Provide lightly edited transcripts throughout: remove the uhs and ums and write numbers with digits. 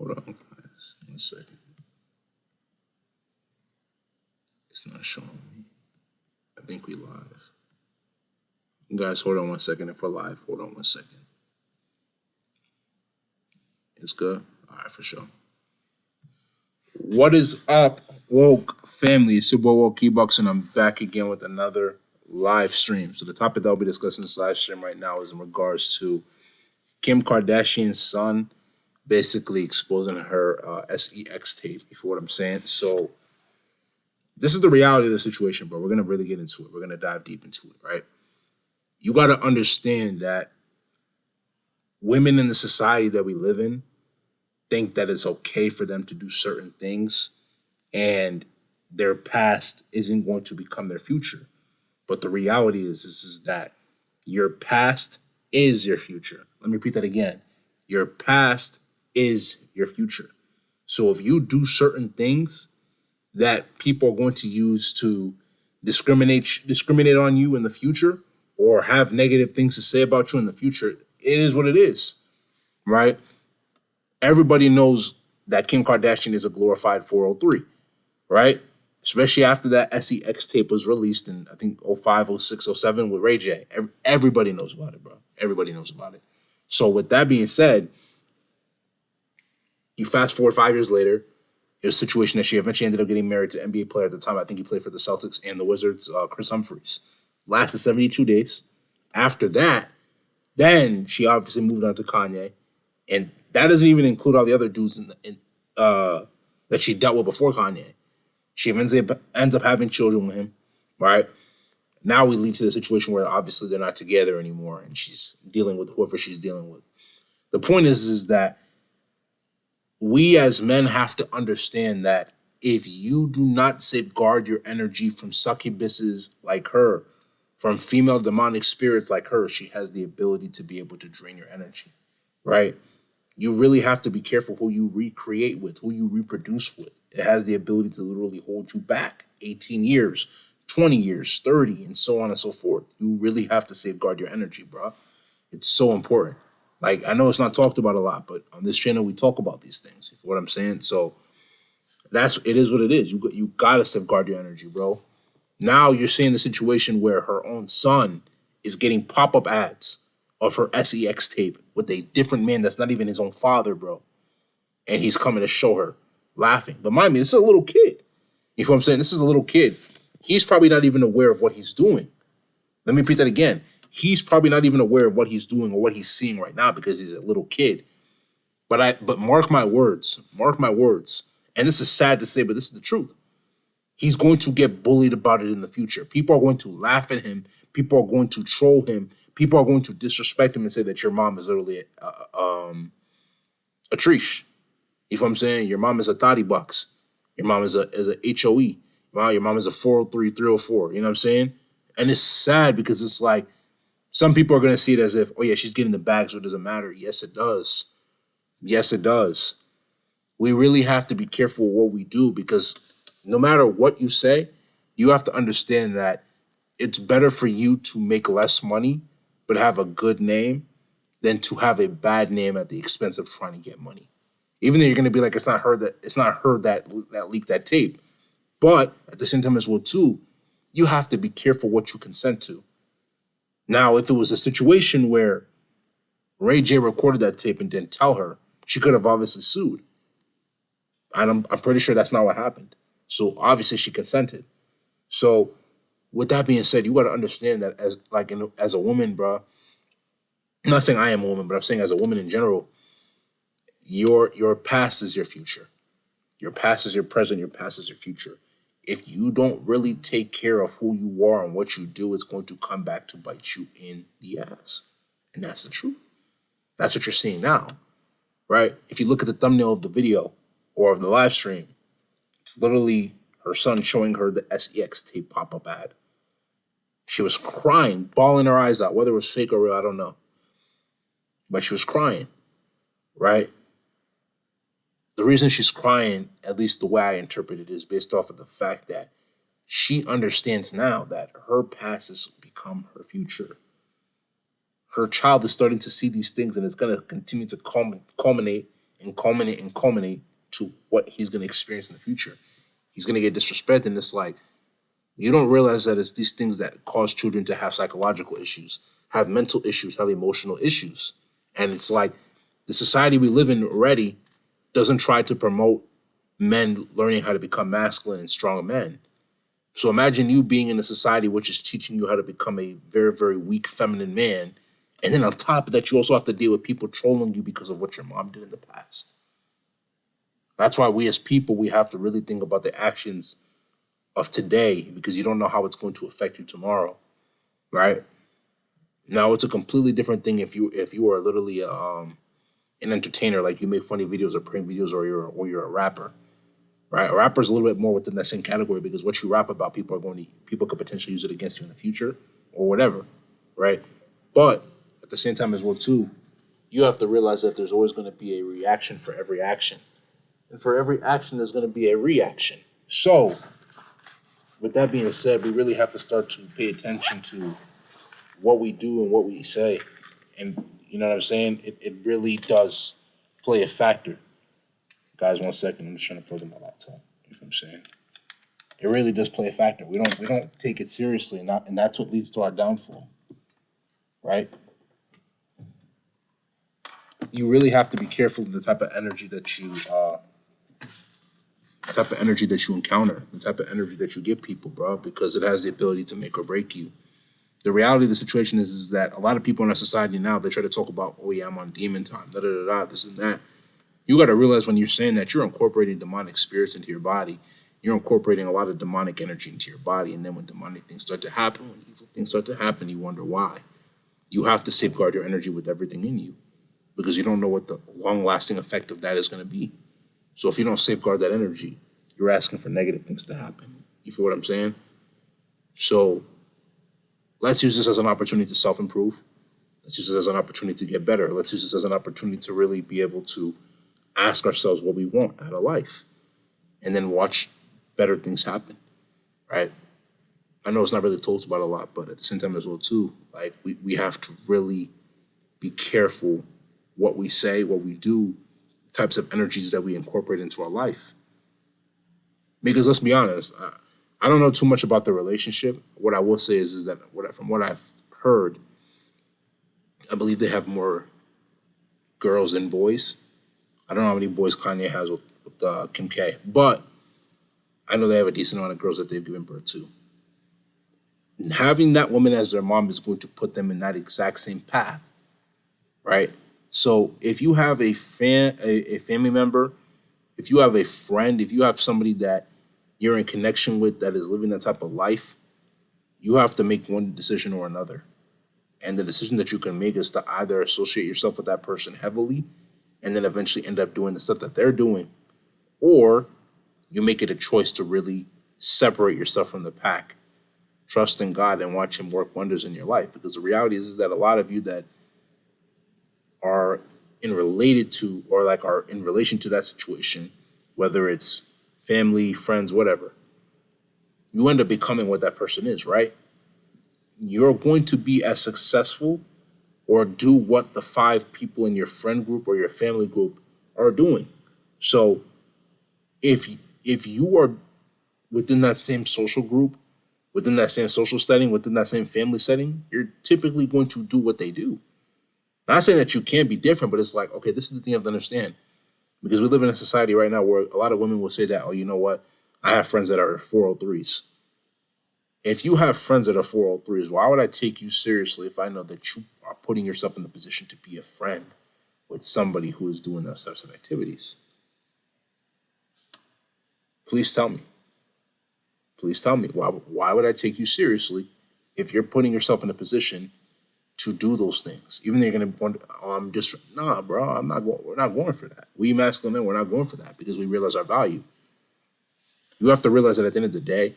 Hold on, guys. 1 second. It's not showing me. I think we live. Guys, hold on 1 second. If we're live, hold on 1 second. It's good? All right, for sure. What is up, woke family? It's your boy Woke Keybox, and I'm back again with another live stream. So the topic that I'll be discussing this live stream right now is in regards to Kim Kardashian's son basically exposing her sex tape, if you know what I'm saying. So this is the reality of the situation, bro. We're going to really get into it. We're going to dive deep into it, right? You got to understand that women in the society that we live in think that it's okay for them to do certain things and their past isn't going to become their future. But the reality is that your past is your future. Let me repeat that again. Your past is your future. So if you do certain things that people are going to use to discriminate on you in the future or have negative things to say about you in the future, it is what it is, right? Everybody knows that Kim Kardashian is a glorified 403, right? Especially after that sex tape was released in, I think, 05, 06, 07 with Ray J. Everybody knows about it, bro. Everybody knows about it. So with that being said, you fast forward 5 years later, it was a situation that she eventually ended up getting married to NBA player at the time. I think he played for the Celtics and the Wizards, Chris Humphries. Lasted 72 days. After that, then she obviously moved on to Kanye. And that doesn't even include all the other dudes that she dealt with before Kanye. She ends up having children with him, right? Now we lead to the situation where obviously they're not together anymore and she's dealing with whoever she's dealing with. The point is that we as men have to understand that if you do not safeguard your energy from succubuses like her, from female demonic spirits like her, she has the ability to be able to drain your energy, right? You really have to be careful who you recreate with, who you reproduce with. It has the ability to literally hold you back 18 years, 20 years, 30, and so on and so forth. You really have to safeguard your energy, bro. It's so important. Like, I know it's not talked about a lot, but on this channel, we talk about these things. You know what I'm saying? So it is what it is. You gotta safeguard your energy, bro. Now you're seeing the situation where her own son is getting pop-up ads of her sex tape with a different man that's not even his own father, bro. And he's coming to show her, laughing. But mind me, this is a little kid. You know what I'm saying? This is a little kid. He's probably not even aware of what he's doing. Let me repeat that again. He's probably not even aware of what he's doing or what he's seeing right now because he's a little kid. But mark my words, and this is sad to say, but this is the truth. He's going to get bullied about it in the future. People are going to laugh at him. People are going to troll him. People are going to disrespect him and say that your mom is literally a Trish. You know what I'm saying? Your mom is a thotty bucks. Your mom is a HOE. Wow, your mom is a 403, 304. You know what I'm saying? And it's sad because it's like some people are going to see it as if, oh yeah, she's getting the bag, so it doesn't matter. Yes, it does. Yes, it does. We really have to be careful what we do because no matter what you say, you have to understand that it's better for you to make less money but have a good name than to have a bad name at the expense of trying to get money. Even though you're going to be like, it's not her that leaked that tape. But at the same time as well, too, you have to be careful what you consent to. Now, if it was a situation where Ray J recorded that tape and didn't tell her, she could have obviously sued. And I'm pretty sure that's not what happened. So obviously she consented. So with that being said, you got to understand that as a woman, bro. I'm not saying I am a woman, but I'm saying as a woman in general, your past is your future. Your past is your present. Your past is your future. If you don't really take care of who you are and what you do, it's going to come back to bite you in the ass. And that's the truth. That's what you're seeing now, right? If you look at the thumbnail of the video or of the live stream, it's literally her son showing her the sex tape pop-up ad. She was crying, bawling her eyes out. Whether it was fake or real, I don't know. But she was crying, right? The reason she's crying, at least the way I interpret it, is based off of the fact that she understands now that her past has become her future. Her child is starting to see these things and it's going to continue to culminate and culminate to what he's going to experience in the future. He's going to get disrespected, and it's like you don't realize that it's these things that cause children to have psychological issues, have mental issues, have emotional issues. And it's like the society we live in already doesn't try to promote men learning how to become masculine and strong men. So imagine you being in a society which is teaching you how to become a very, very weak feminine man. And then on top of that, you also have to deal with people trolling you because of what your mom did in the past. That's why we as people, we have to really think about the actions of today because you don't know how it's going to affect you tomorrow, right? Now it's a completely different thing if you are literally an entertainer, like you make funny videos or prank videos, or you're a rapper, right? A rapper is a little bit more within that same category because what you rap about, people could potentially use it against you in the future or whatever, right? But at the same time as well too, you have to realize that there's always going to be a reaction for every action, and for every action there's going to be a reaction. So with that being said, we really have to start to pay attention to what we do and what we say. And you know what I'm saying? It really does play a factor. Guys, 1 second. I'm just trying to plug in my laptop. You know what I'm saying? It really does play a factor. We don't take it seriously, and that's what leads to our downfall. Right? You really have to be careful of the type of energy that you encounter, the type of energy that you give people, bro, because it has the ability to make or break you. The reality of the situation is that a lot of people in our society now, they try to talk about, oh yeah, I'm on demon time, da da da da, this and that. You got to realize when you're saying that, you're incorporating demonic spirits into your body. You're incorporating a lot of demonic energy into your body. And then when demonic things start to happen, when evil things start to happen, you wonder why. You have to safeguard your energy with everything in you because you don't know what the long-lasting effect of that is going to be. So if you don't safeguard that energy, you're asking for negative things to happen. You feel what I'm saying? So let's use this as an opportunity to self-improve. Let's use this as an opportunity to get better. Let's use this as an opportunity to really be able to ask ourselves what we want out of life and then watch better things happen, right? I know it's not really talked about a lot, but at the same time as well, too, like we have to really be careful what we say, what we do, types of energies that we incorporate into our life. Because let's be honest, I don't know too much about the relationship. What I will say is that from what I've heard, I believe they have more girls than boys. I don't know how many boys Kanye has with Kim K, but I know they have a decent amount of girls that they've given birth to. And having that woman as their mom is going to put them in that exact same path, right? So if you have a family member, if you have a friend, if you have somebody that you're in connection with that is living that type of life, you have to make one decision or another. And the decision that you can make is to either associate yourself with that person heavily and then eventually end up doing the stuff that they're doing, or you make it a choice to really separate yourself from the pack, trust in God and watch him work wonders in your life. Because the reality is that a lot of you that are in relation to that situation, whether it's family, friends, whatever, you end up becoming what that person is, right? You're going to be as successful or do what the 5 people in your friend group or your family group are doing. So if you are within that same social group, within that same social setting, within that same family setting, you're typically going to do what they do. Not saying that you can't be different, but it's like, okay, this is the thing you have to understand. Because we live in a society right now where a lot of women will say that, oh, you know what? I have friends that are 403s. If you have friends that are 403s, why would I take you seriously if I know that you are putting yourself in the position to be a friend with somebody who is doing those types of activities? Please tell me. Please tell me. Why would I take you seriously if you're putting yourself in a position to do those things? Even though you're going to wonder, oh, nah, bro, we're not going for that. We masculine men, we're not going for that because we realize our value. You have to realize that at the end of the day,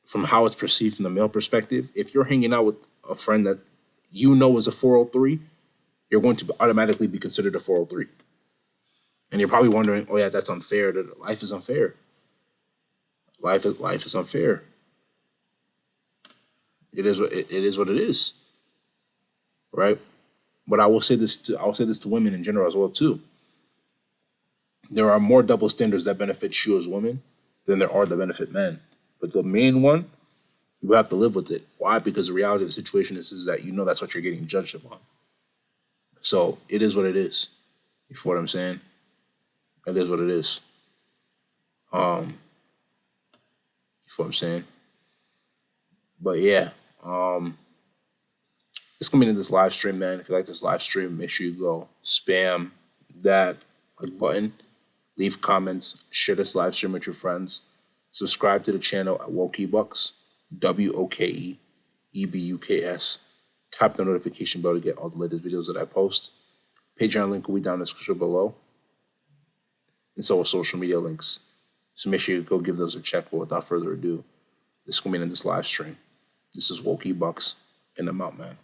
from how it's perceived from the male perspective, if you're hanging out with a friend that you know is a 403, you're going to automatically be considered a 403. And you're probably wondering, oh yeah, that's unfair. Life is unfair. Life is unfair. It is what it is. Right? But I will say this to women in general as well too. there are more double standards that benefit you as women than there are that benefit men. But the main one, you have to live with it. Why? Because the reality of the situation is that you know that's what you're getting judged upon. So it is what it is. You feel what I'm saying? It is what it is. You feel what I'm saying? But yeah, it's gonna be in this live stream, man. If you like this live stream, make sure you go spam that like button, leave comments, share this live stream with your friends, subscribe to the channel at WokeEbucks, WOKEEBUKS. Tap the notification bell to get all the latest videos that I post. Patreon link will be down in the description below, and so will social media links. So make sure you go give those a check. But without further ado, this is going to be in this live stream. This is WokeEbucks, and I'm out, man.